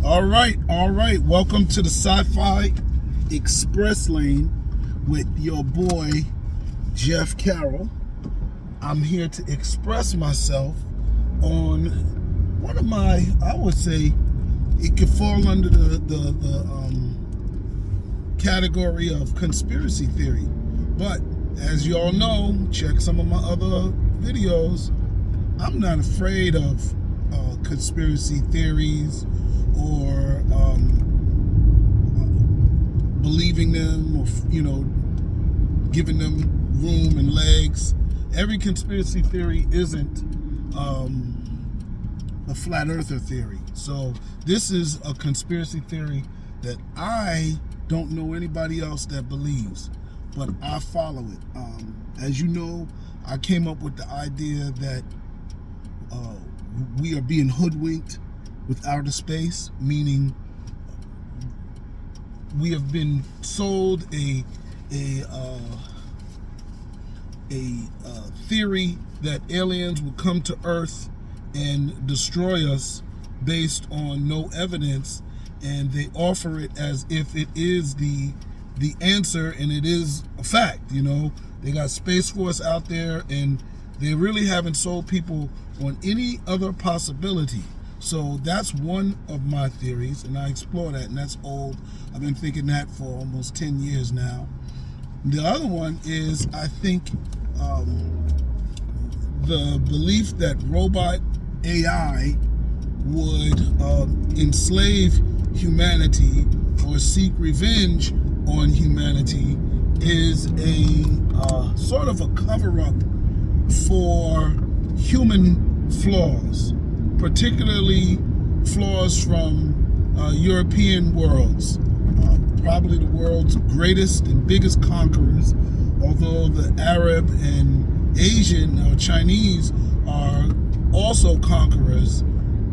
All right. Welcome to the Sci-Fi Express Lane with your boy, Jeff Carroll. I'm here to express myself on one of my, I would say, it could fall under the category of conspiracy theory. But as you all know, check some of my other videos, I'm not afraid of conspiracy theories or believing them, or giving them room and legs. Every conspiracy theory isn't a flat earther theory. So this is a conspiracy theory that I don't know anybody else that believes, but I follow it. As you know, I came up with the idea that we are being hoodwinked with outer space, meaning we have been sold a theory that aliens will come to Earth and destroy us based on no evidence, and they offer it as if it is the answer and it is a fact. They got Space Force out there, and they really haven't sold people on any other possibility. So that's one of my theories, and I explore that, and that's old. I've been thinking that for almost 10 years now. The other one is, I think, the belief that robot AI would enslave humanity or seek revenge on humanity is a sort of a cover-up for human flaws, particularly flaws from European worlds, probably the world's greatest and biggest conquerors. Although the Arab and Asian or Chinese are also conquerors,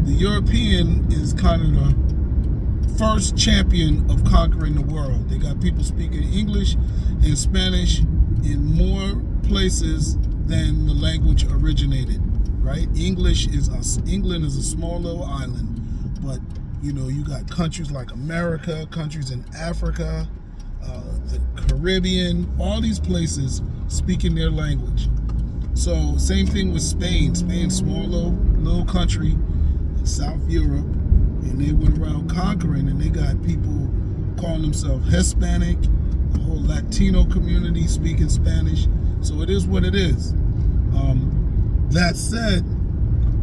the European is kind of the first champion of conquering the world. They got people speaking English and Spanish in more places than the language originated, right? England is a small little island, but you got countries like America, countries in Africa, the Caribbean, all these places speaking their language. So same thing with Spain. Spain's small little country in South Europe, and they went around conquering, and they got people calling themselves Hispanic, the whole Latino community speaking Spanish. So it is what it is. That said,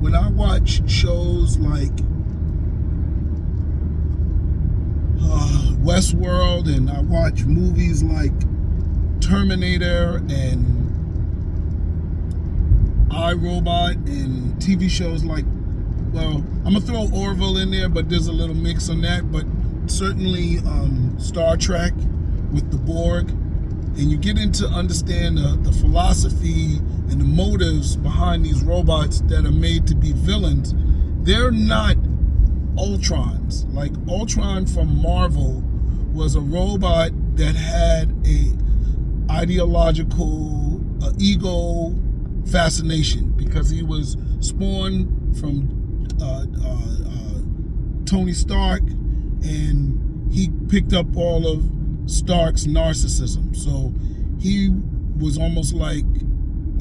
when I watch shows like Westworld, and I watch movies like Terminator and iRobot, and TV shows like, well, I'm gonna throw Orville in there, but there's a little mix on that, but certainly Star Trek with the Borg, and you get into understand the philosophy and the motives behind these robots that are made to be villains. They're not Ultrons. Like Ultron from Marvel was a robot that had a ideological ego fascination because he was spawned from Tony Stark, and he picked up all of Stark's narcissism. So he was almost like,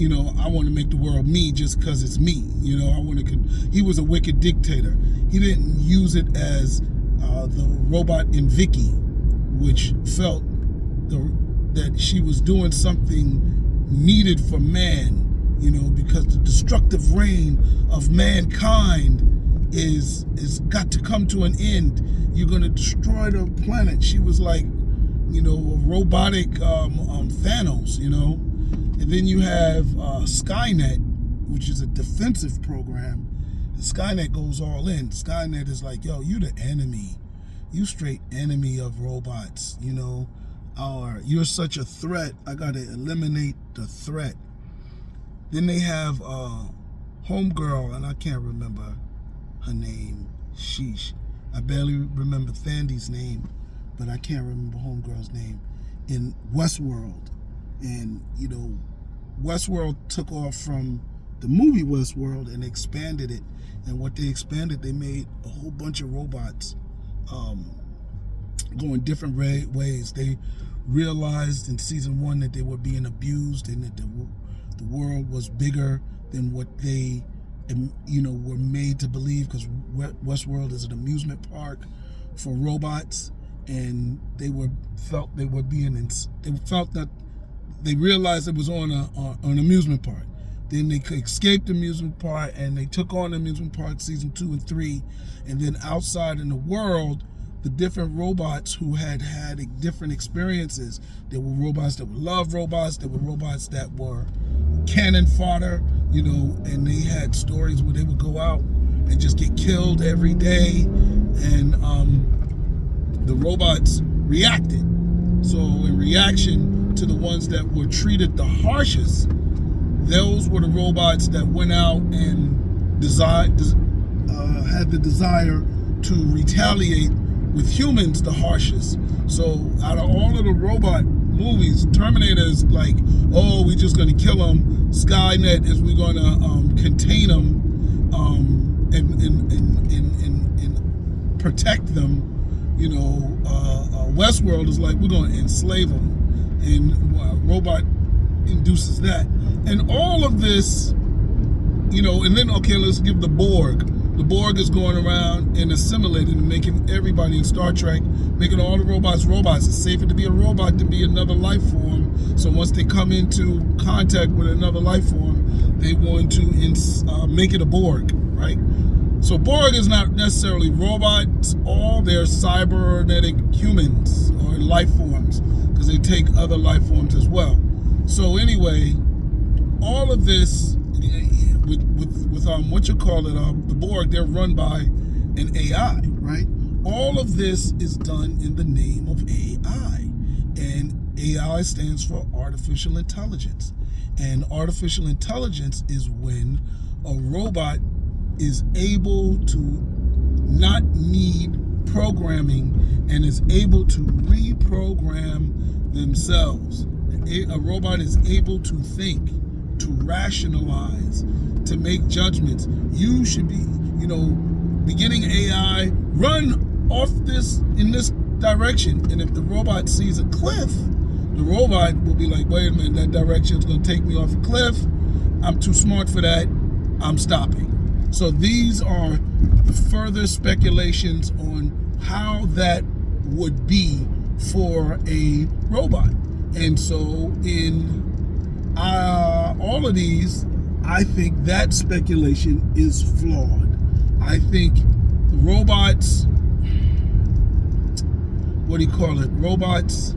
I want to make the world me just because it's me. He was a wicked dictator. He didn't use it as the robot in Vicky, which felt that she was doing something needed for man, because the destructive reign of mankind is got to come to an end. You're going to destroy the planet. She was like, a robotic Thanos, And then you have Skynet, which is a defensive program. And Skynet goes all in. Skynet is like, yo, you the enemy. You straight enemy of robots, or you're such a threat. I got to eliminate the threat. Then they have Homegirl, and I can't remember her name. Sheesh. I barely remember Thandy's name, but I can't remember Homegirl's name, in Westworld. And, Westworld took off from the movie Westworld and expanded it. And what they expanded, they made a whole bunch of robots going different ways. They realized in season 1 that they were being abused and that the world was bigger than what they, were made to believe, because Westworld is an amusement park for robots, and they felt that they realized it was on an amusement park. Then they escaped the amusement park, and they took on the amusement park season 2 and 3, and then outside in the world, the different robots who had different experiences. There were robots that were love robots. There were robots that were cannon fodder, and they had stories where they would go out and just get killed every day, and the robots reacted. So in reaction to the ones that were treated the harshest, those were the robots that went out and had the desire to retaliate with humans the harshest. So out of all of the robot movies, Terminator is like, oh, we're just going to kill them. Skynet is we're going to contain them and protect them. Westworld is like, we're going to enslave them, and robot induces that. And all of this, and then, okay, let's give the Borg. The Borg is going around and assimilating, making everybody in Star Trek, making all the robots robots. It's safer to be a robot than be another life form. So once they come into contact with another life form, they want to make it a Borg, right? So Borg is not necessarily robots, all they're cybernetic humans or life forms, because they take other life forms as well. So anyway, all of this with the Borg, they're run by an AI, right? All of this is done in the name of AI, and AI stands for artificial intelligence. And artificial intelligence is when a robot is able to not need programming and is able to reprogram themselves. A robot is able to think, to rationalize, to make judgments. You should be, beginning AI, run off in this direction. And if the robot sees a cliff, the robot will be like, wait a minute, that direction is going to take me off a cliff. I'm too smart for that. I'm stopping. So these are further speculations on how that would be for a robot. And so in all of these, I think that speculation is flawed. I think robots, robots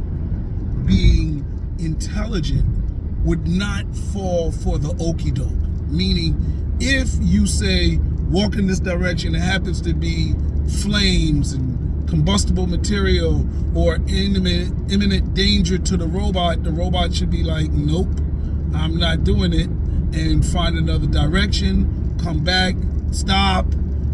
being intelligent would not fall for the okie doke. Meaning, if you say, walk in this direction, it happens to be flames and combustible material or imminent danger to the robot should be like, nope, I'm not doing it, and find another direction, come back, stop,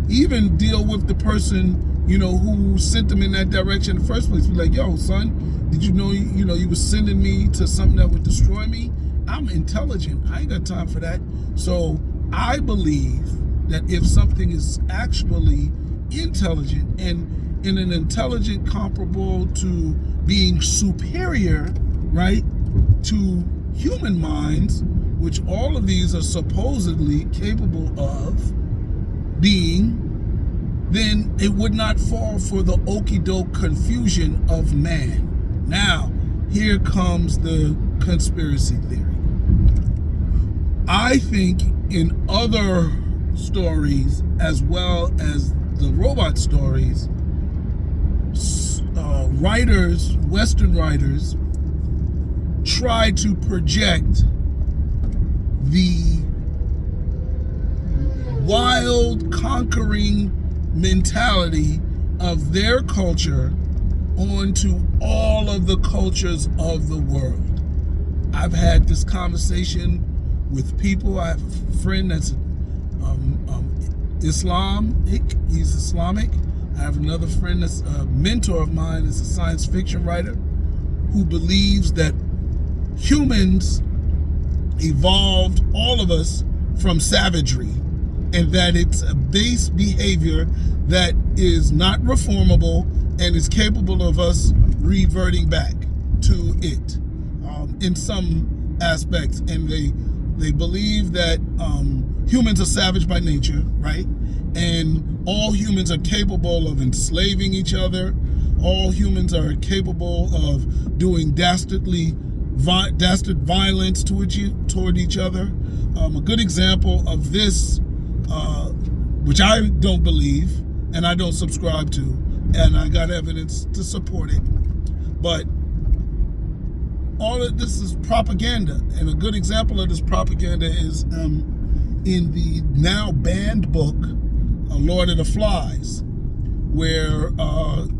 even deal with the person, who sent them in that direction in the first place. Be like, yo, son, did you know, you were sending me to something that would destroy me? I'm intelligent. I ain't got time for that. So I believe that if something is actually intelligent and in an intelligent comparable to being superior, right, to human minds, which all of these are supposedly capable of being, then it would not fall for the okie-doke confusion of man. Now, here comes the conspiracy theory. I think in other stories, as well as the robot stories, writers, Western writers, try to project the wild, conquering mentality of their culture onto all of the cultures of the world. I've had this conversation with people. I have a friend that's Islamic. He's Islamic. I have another friend that's a mentor of mine, is a science fiction writer, who believes that humans evolved, all of us, from savagery, and that it's a base behavior that is not reformable and is capable of us reverting back to it in some aspects. And they believe that humans are savage by nature, right? And all humans are capable of enslaving each other. All humans are capable of doing dastard violence toward each other. A good example of this, which I don't believe and I don't subscribe to, and I got evidence to support it, but all of this is propaganda. And a good example of this propaganda is in the now banned book, Lord of the Flies, where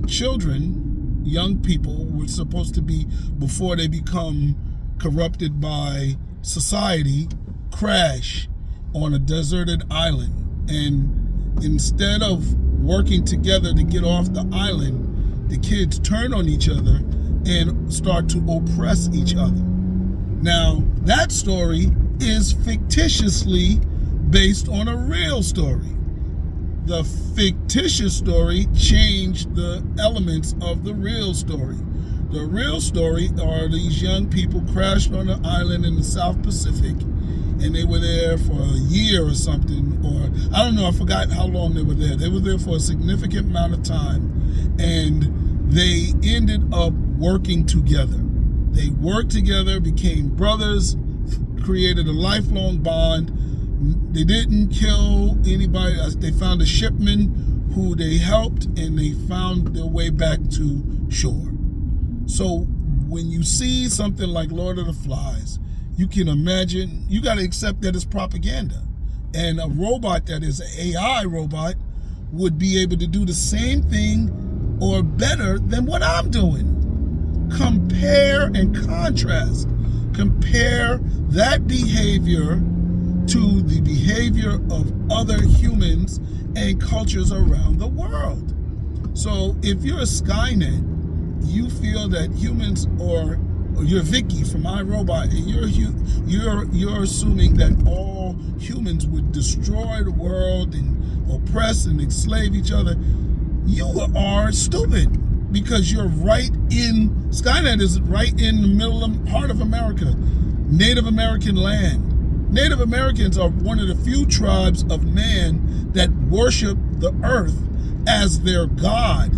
children, young people, were supposed to be, before they become corrupted by society, crash on a deserted island. And instead of working together to get off the island, the kids turn on each other and start to oppress each other. Now, that story is fictitiously based on a real story. The fictitious story changed the elements of the real story. The real story are these young people crashed on an island in the South Pacific, and they were there for a year or something, or I don't know, I forgot how long they were there. They were there for a significant amount of time, and they ended up working together. They worked together, became brothers, created a lifelong bond. They didn't kill anybody. They found a shipman who they helped, and they found their way back to shore. So when you see something like Lord of the Flies, you can imagine, you got to accept that it's propaganda. And a robot that is an AI robot would be able to do the same thing or better than what I'm doing. Compare and contrast. Compare that behavior to the behavior of other humans and cultures around the world. So if you're a Skynet, you feel that humans, or you're Vicky from iRobot, and you're assuming that all humans would destroy the world and oppress and enslave each other, you are stupid, because you're right in, Skynet is right in the middle of heart of America, Native American land. Native Americans are one of the few tribes of man that worship the earth as their god.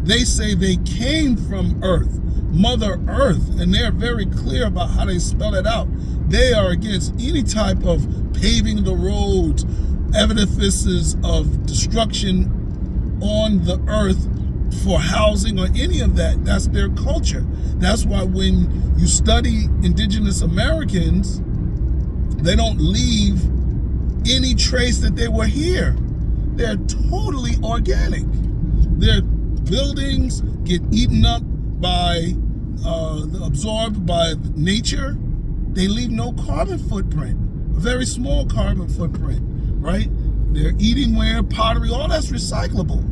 They say they came from Earth, Mother Earth, and they're very clear about how they spell it out. They are against any type of paving the roads, edifices of destruction on the earth for housing or any of that. That's their culture. That's why when you study indigenous Americans, they don't leave any trace that they were here. They're totally organic. Their buildings get eaten up by, absorbed by nature. They leave no carbon footprint, a very small carbon footprint, right? They're eating ware, pottery, all that's recyclable.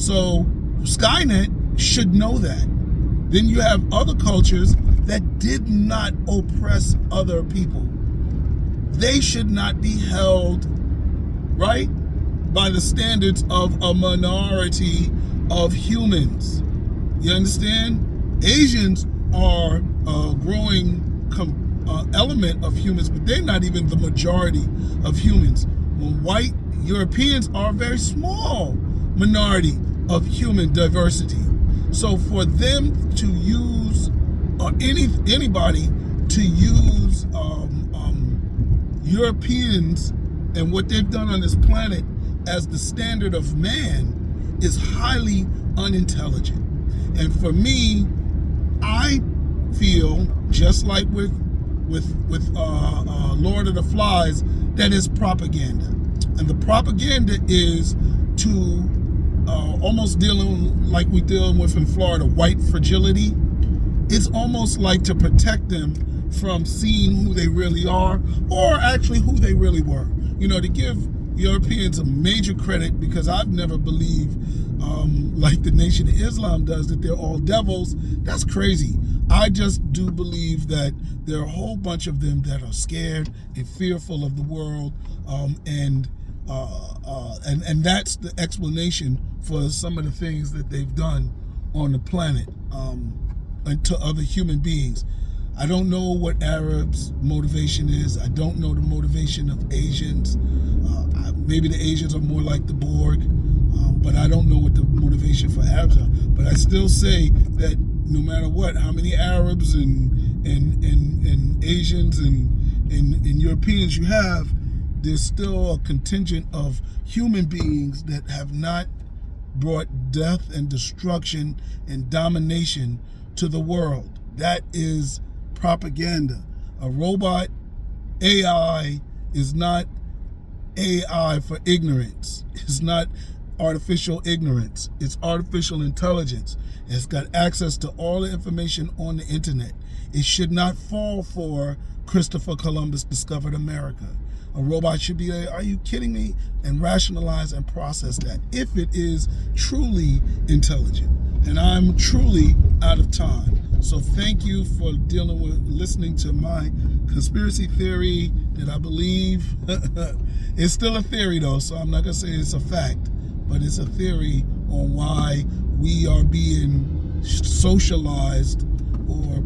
So Skynet should know that. Then you have other cultures that did not oppress other people. They should not be held, right, by the standards of a minority of humans. You understand? Asians are a growing element of humans, but they're not even the majority of humans. When white Europeans are a very small minority of human diversity. So for them to use, or anybody to use Europeans and what they've done on this planet as the standard of man is highly unintelligent. And for me, I feel just like with Lord of the Flies, that is propaganda. And the propaganda is to almost dealing like we dealing with in Florida, white fragility. It's almost like to protect them from seeing who they really are, or actually who they really were. You know, to give Europeans a major credit, because I've never believed, like the Nation of Islam does, that they're all devils. That's crazy. I just do believe that there are a whole bunch of them that are scared and fearful of the world, and And that's the explanation for some of the things that they've done on the planet, and to other human beings. I don't know what Arabs' motivation is. I don't know the motivation of Asians. Maybe the Asians are more like the Borg, but I don't know what the motivation for Arabs are. But I still say that no matter what, how many Arabs and Asians and Europeans you have, there's still a contingent of human beings that have not brought death and destruction and domination to the world. That is propaganda. A robot AI is not AI for ignorance. It's not artificial ignorance. It's artificial intelligence. It's got access to all the information on the internet. It should not fall for Christopher Columbus discovered America. A robot should be like, are you kidding me? And rationalize and process that if it is truly intelligent. And I'm truly out of time. So thank you for listening to my conspiracy theory that I believe. It's still a theory though, so I'm not gonna say it's a fact, but it's a theory on why we are being socialized, or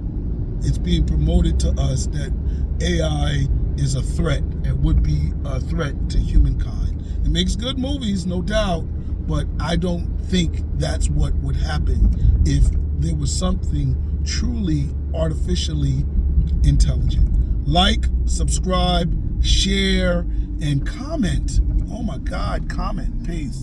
it's being promoted to us that AI is a threat and would be a threat to humankind. It makes good movies, no doubt, but I don't think that's what would happen if there was something truly artificially intelligent. Like, subscribe, share, and comment. Oh my God, comment. Peace.